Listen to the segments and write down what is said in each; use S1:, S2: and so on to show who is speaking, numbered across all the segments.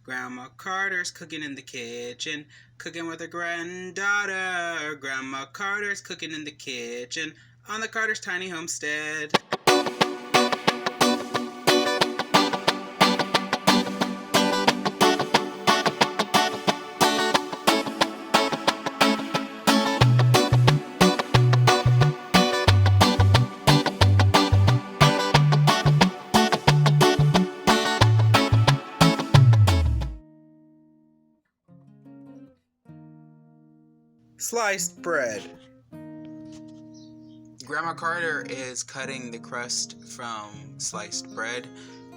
S1: Grandma Carter's cooking in the kitchen, cooking with her granddaughter. Grandma Carter's cooking in the kitchen on the Carter's tiny homestead. Sliced bread. Grandma Carter is cutting the crust from sliced bread.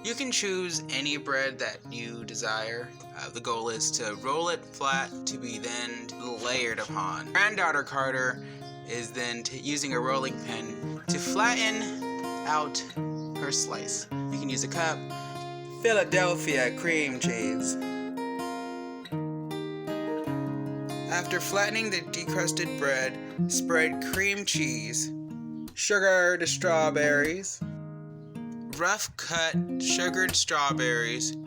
S1: You can choose any bread that you desire. The goal is to roll it flat to be then layered upon. Granddaughter Carter is then using a rolling pin to flatten out her slice. You can use a cup. Philadelphia cream cheese. After flattening the decrusted bread, spread cream cheese, sugared strawberries, rough cut sugared strawberries,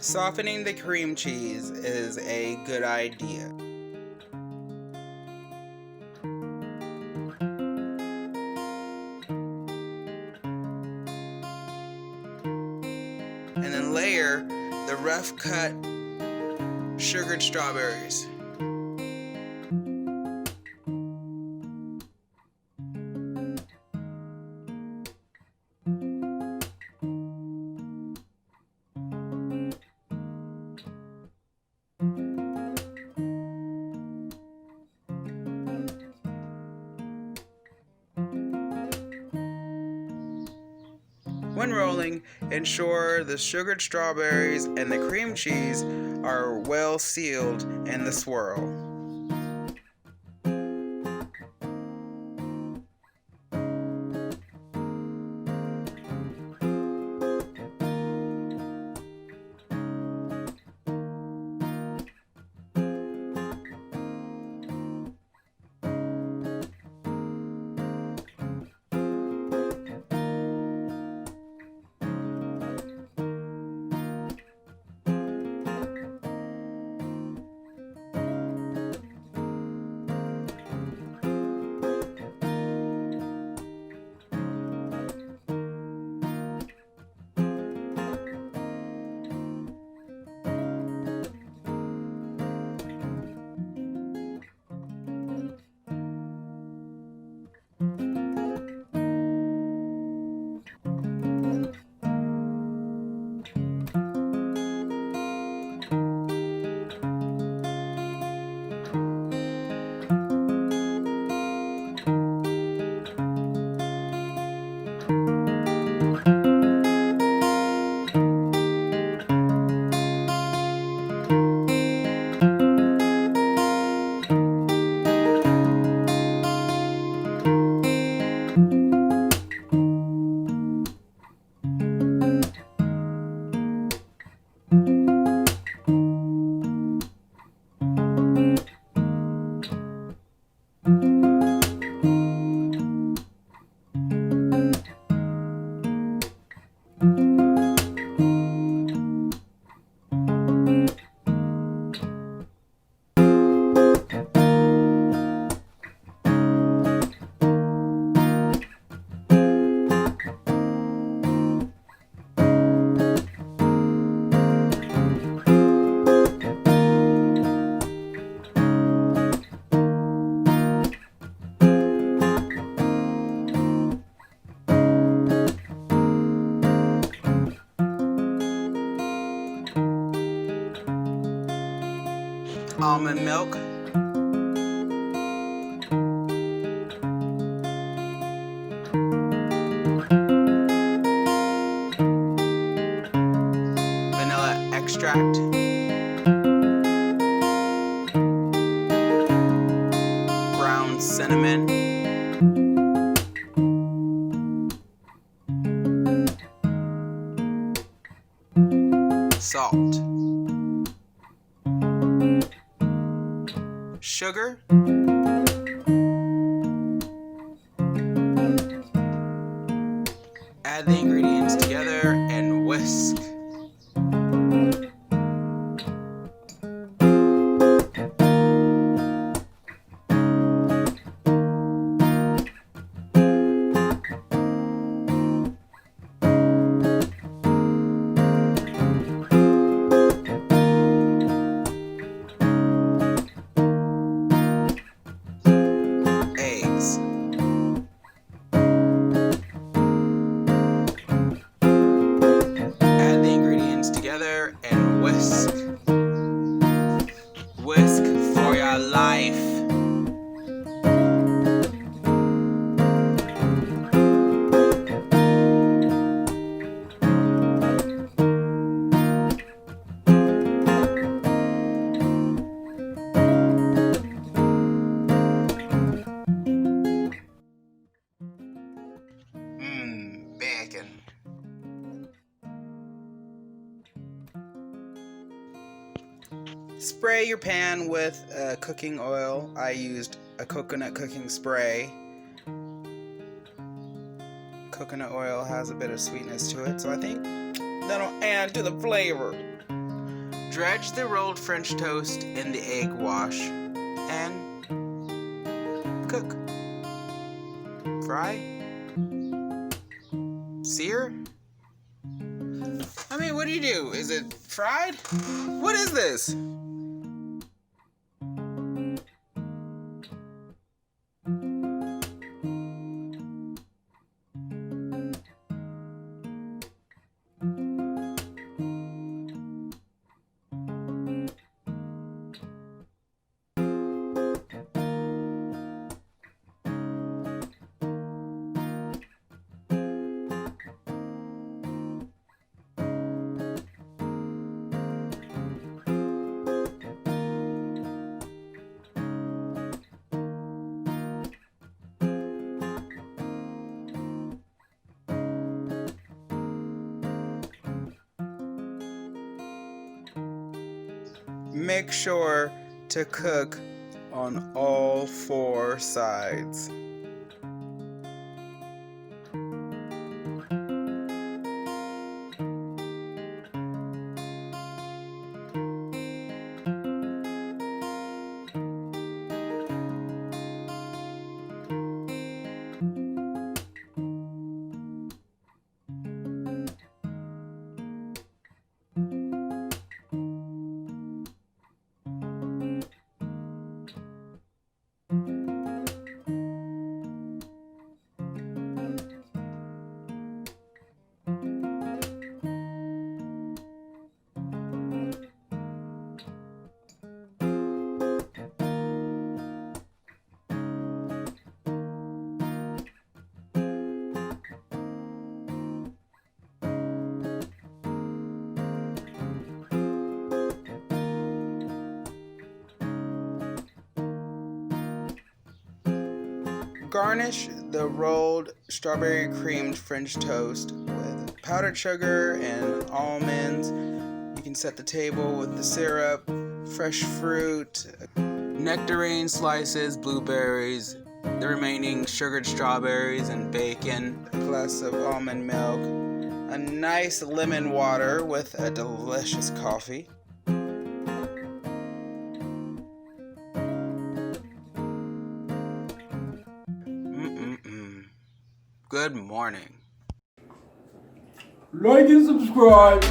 S1: Softening the cream cheese is a good idea. And then layer the rough cut sugared strawberries. When rolling, ensure the sugared strawberries and the cream cheese are well sealed in the swirl. almond milk, vanilla extract, ground cinnamon, salt, sugar, add the ingredients together and whisk. Eggs. Add the ingredients together and whisk. Whisk for your life. Bacon. Spray your pan with cooking oil. I used a coconut cooking spray. Coconut oil has a bit of sweetness to it, so I think that'll add to the flavor. Dredge the rolled French toast in the egg wash and cook. Fry? Sear? I mean, what do you do? Is it fried? What is this? Make sure to cook on all 4 sides. Garnish the rolled strawberry creamed French toast with powdered sugar and almonds. You can set the table with the syrup, fresh fruit, nectarine slices, blueberries, the remaining sugared strawberries and bacon, a glass of almond milk, a nice lemon water with a delicious coffee. Good morning.
S2: Like and subscribe.